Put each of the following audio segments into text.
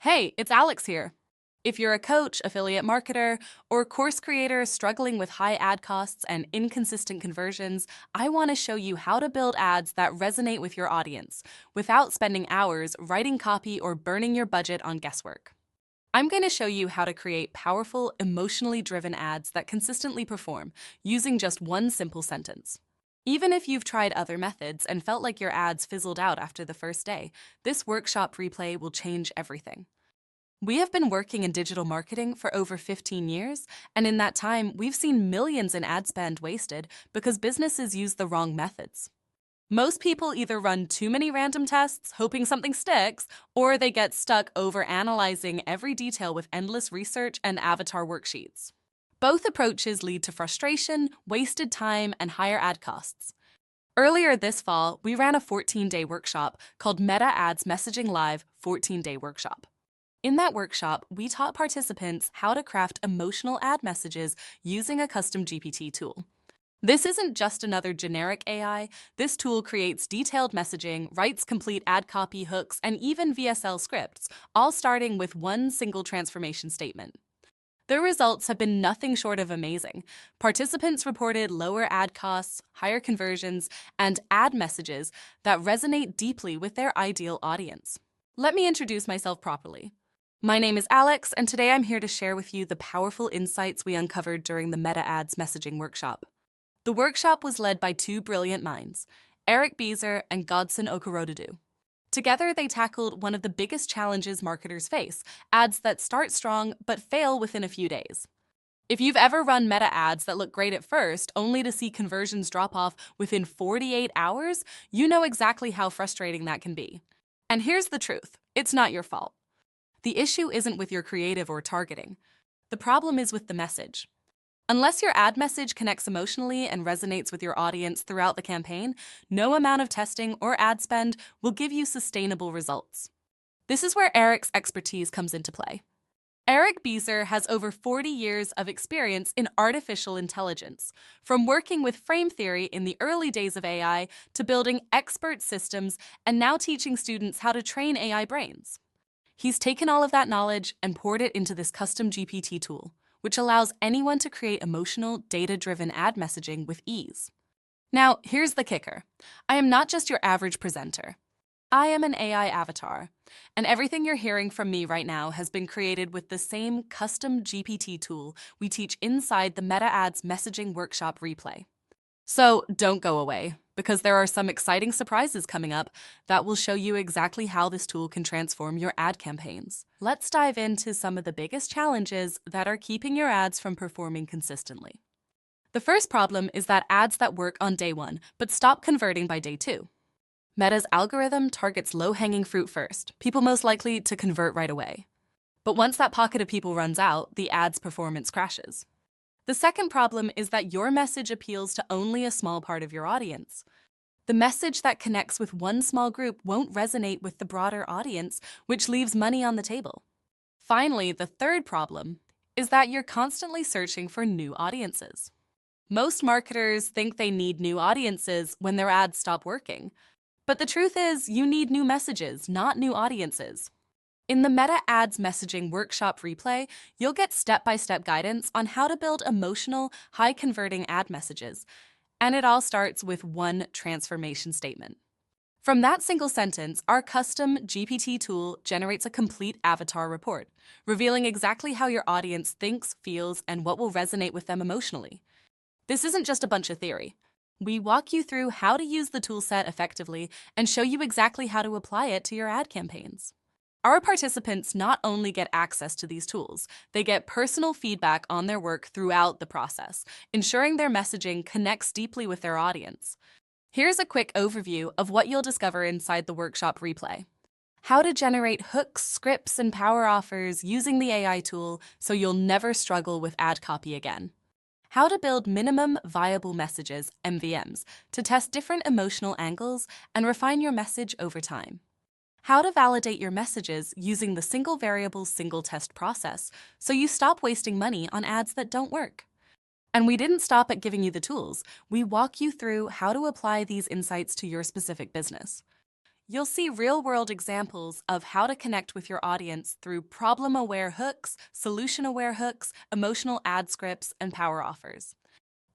Hey, it's Alex here. If you're a coach, affiliate marketer, or course creator struggling with high ad costs and inconsistent conversions, I want to show you how to build ads that resonate with your audience without spending hours writing copy or burning your budget on guesswork. I'm going to show you how to create powerful, emotionally driven ads that consistently perform using just one simple sentence. Even if you've tried other methods and felt like your ads fizzled out after the first day, this workshop replay will change everything. We have been working in digital marketing for over 15 years, and in that time, we've seen millions in ad spend wasted because businesses use the wrong methods. Most people either run too many random tests, hoping something sticks, or they get stuck over analyzing every detail with endless research and avatar worksheets. Both approaches lead to frustration, wasted time, and higher ad costs. Earlier this fall, we ran a 14-day workshop called Meta Ads Messaging Live 14-Day Workshop. In that workshop, we taught participants how to craft emotional ad messages using a custom GPT tool. This isn't just another generic AI. This tool creates detailed messaging, writes complete ad copy hooks, and even VSL scripts, all starting with one single transformation statement. The results have been nothing short of amazing. Participants reported lower ad costs, higher conversions, and ad messages that resonate deeply with their ideal audience. Let me introduce myself properly. My name is Alex, and today I'm here to share with you the powerful insights we uncovered during the Meta Ads Messaging Workshop. The workshop was led by two brilliant minds, Eric Beezer and Godson Okorodudu. Together, they tackled one of the biggest challenges marketers face, ads that start strong but fail within a few days. If you've ever run meta ads that look great at first, only to see conversions drop off within 48 hours, you know exactly how frustrating that can be. And here's the truth, it's not your fault. The issue isn't with your creative or targeting. The problem is with the message. Unless your ad message connects emotionally and resonates with your audience throughout the campaign, no amount of testing or ad spend will give you sustainable results. This is where Eric's expertise comes into play. Eric Beezer has over 40 years of experience in artificial intelligence, from working with frame theory in the early days of AI to building expert systems and now teaching students how to train AI brains. He's taken all of that knowledge and poured it into this custom GPT tool, which allows anyone to create emotional, data-driven ad messaging with ease. Now, here's the kicker. I am not just your average presenter. I am an AI avatar, and everything you're hearing from me right now has been created with the same custom GPT tool we teach inside the Meta Ads Messaging Workshop replay. So don't go away, because there are some exciting surprises coming up that will show you exactly how this tool can transform your ad campaigns. Let's dive into some of the biggest challenges that are keeping your ads from performing consistently. The first problem is that ads that work on day one, but stop converting by day two. Meta's algorithm targets low-hanging fruit first, people most likely to convert right away. But once that pocket of people runs out, the ad's performance crashes. The second problem is that your message appeals to only a small part of your audience. The message that connects with one small group won't resonate with the broader audience, which leaves money on the table. Finally, the third problem is that you're constantly searching for new audiences. Most marketers think they need new audiences when their ads stop working. But the truth is, you need new messages, not new audiences. In the Meta Ads Messaging Workshop replay, you'll get step-by-step guidance on how to build emotional, high-converting ad messages. And it all starts with one transformation statement. From that single sentence, our custom GPT tool generates a complete avatar report, revealing exactly how your audience thinks, feels, and what will resonate with them emotionally. This isn't just a bunch of theory. We walk you through how to use the toolset effectively and show you exactly how to apply it to your ad campaigns. Our participants not only get access to these tools, they get personal feedback on their work throughout the process, ensuring their messaging connects deeply with their audience. Here's a quick overview of what you'll discover inside the workshop replay. How to generate hooks, scripts, and power offers using the AI tool so you'll never struggle with ad copy again. How to build minimum viable messages, MVMs, to test different emotional angles and refine your message over time. How to validate your messages using the single variable, single test process so you stop wasting money on ads that don't work. And we didn't stop at giving you the tools. We walk you through how to apply these insights to your specific business. You'll see real-world examples of how to connect with your audience through problem-aware hooks, solution-aware hooks, emotional ad scripts, and power offers.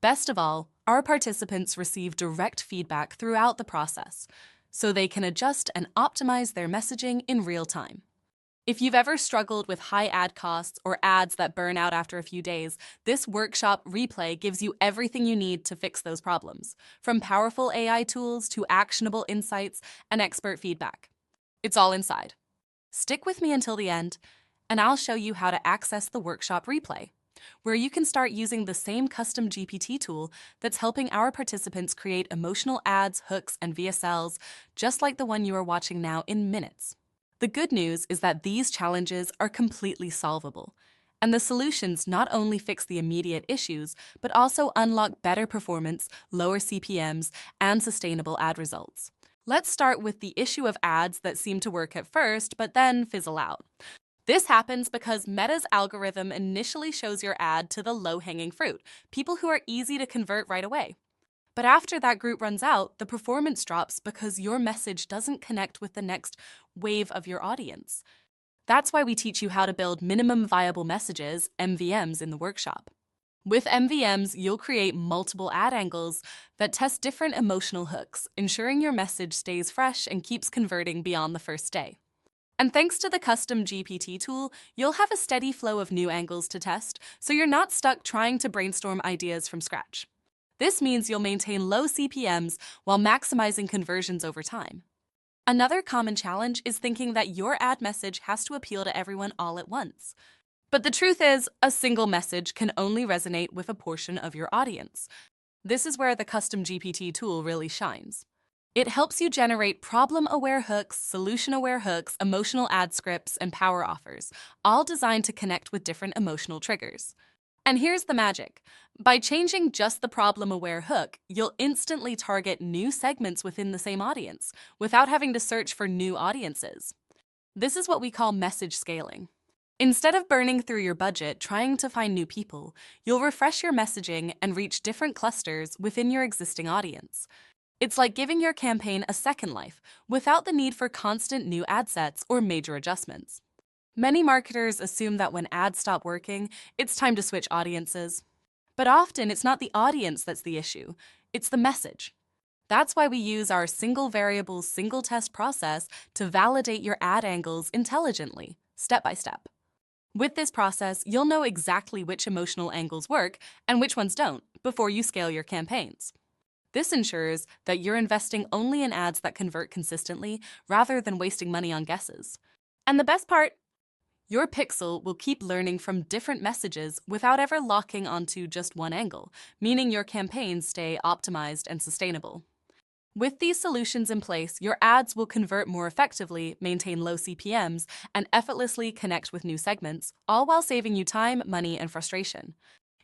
Best of all, our participants receive direct feedback throughout the process, so they can adjust and optimize their messaging in real time. If you've ever struggled with high ad costs or ads that burn out after a few days, this workshop replay gives you everything you need to fix those problems, from powerful AI tools to actionable insights and expert feedback. It's all inside. Stick with me until the end, and I'll show you how to access the workshop replay, where you can start using the same custom GPT tool that's helping our participants create emotional ads, hooks, and VSLs, just like the one you are watching now, in minutes. The good news is that these challenges are completely solvable, and the solutions not only fix the immediate issues, but also unlock better performance, lower CPMs, and sustainable ad results. Let's start with the issue of ads that seem to work at first, but then fizzle out. This happens because Meta's algorithm initially shows your ad to the low-hanging fruit, people who are easy to convert right away. But after that group runs out, the performance drops because your message doesn't connect with the next wave of your audience. That's why we teach you how to build minimum viable messages, MVMs, in the workshop. With MVMs, you'll create multiple ad angles that test different emotional hooks, ensuring your message stays fresh and keeps converting beyond the first day. And thanks to the custom GPT tool, you'll have a steady flow of new angles to test, so you're not stuck trying to brainstorm ideas from scratch. This means you'll maintain low CPMs while maximizing conversions over time. Another common challenge is thinking that your ad message has to appeal to everyone all at once. But the truth is, a single message can only resonate with a portion of your audience. This is where the custom GPT tool really shines. It helps you generate problem-aware hooks, solution-aware hooks, emotional ad scripts, and power offers, all designed to connect with different emotional triggers. And here's the magic. By changing just the problem-aware hook, you'll instantly target new segments within the same audience, without having to search for new audiences. This is what we call message scaling. Instead of burning through your budget trying to find new people, you'll refresh your messaging and reach different clusters within your existing audience. It's like giving your campaign a second life, without the need for constant new ad sets or major adjustments. Many marketers assume that when ads stop working, it's time to switch audiences. But often, it's not the audience that's the issue, it's the message. That's why we use our single variable, single test process to validate your ad angles intelligently, step by step. With this process, you'll know exactly which emotional angles work and which ones don't before you scale your campaigns. This ensures that you're investing only in ads that convert consistently rather than wasting money on guesses. And the best part, your pixel will keep learning from different messages without ever locking onto just one angle, meaning your campaigns stay optimized and sustainable. With these solutions in place, your ads will convert more effectively, maintain low CPMs, and effortlessly connect with new segments, all while saving you time, money, and frustration.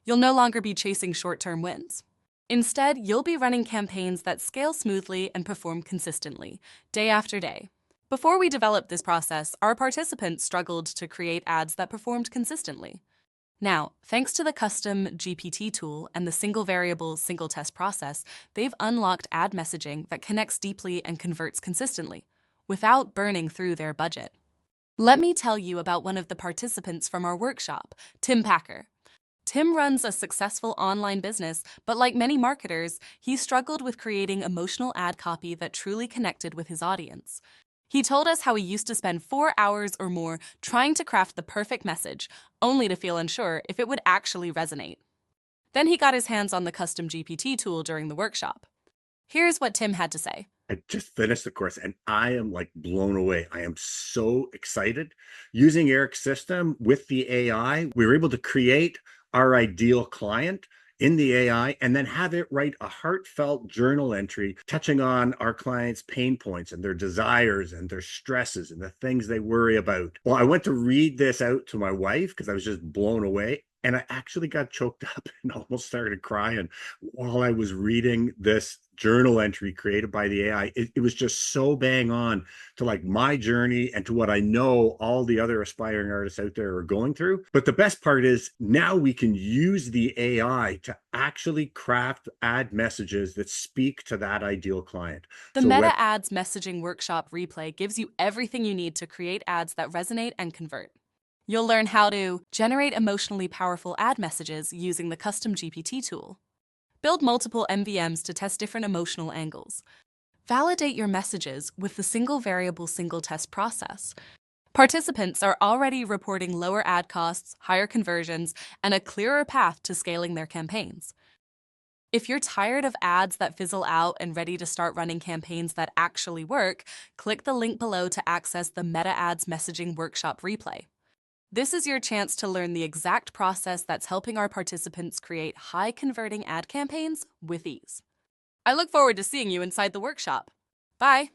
You'll no longer be chasing short-term wins. Instead, you'll be running campaigns that scale smoothly and perform consistently, day after day. Before we developed this process, our participants struggled to create ads that performed consistently. Now, thanks to the custom GPT tool and the single variable, single test process, they've unlocked ad messaging that connects deeply and converts consistently, without burning through their budget. Let me tell you about one of the participants from our workshop, Tim Packer. Tim runs a successful online business, but like many marketers, he struggled with creating emotional ad copy that truly connected with his audience. He told us how he used to spend 4 hours or more trying to craft the perfect message, only to feel unsure if it would actually resonate. Then he got his hands on the custom GPT tool during the workshop. Here's what Tim had to say. I just finished the course and I am like blown away. I am so excited. Using Eric's system with the AI, we were able to create our ideal client in the AI and then have it write a heartfelt journal entry touching on our clients' pain points and their desires and their stresses and the things they worry about. Well, I went to read this out to my wife because I was just blown away. And I actually got choked up and almost started crying while I was reading this journal entry created by the AI. It was just so bang on to like my journey and to what I know all the other aspiring artists out there are going through. But the best part is now we can use the AI to actually craft ad messages that speak to that ideal client. The So whether Meta Ads Messaging Workshop replay gives you everything you need to create ads that resonate and convert. You'll learn how to generate emotionally powerful ad messages using the custom GPT tool, build multiple MVMs to test different emotional angles, validate your messages with the single variable single test process. Participants are already reporting lower ad costs, higher conversions, and a clearer path to scaling their campaigns. If you're tired of ads that fizzle out and ready to start running campaigns that actually work, click the link below to access the Meta Ads Messaging Workshop replay. This is your chance to learn the exact process that's helping our participants create high-converting ad campaigns with ease. I look forward to seeing you inside the workshop. Bye!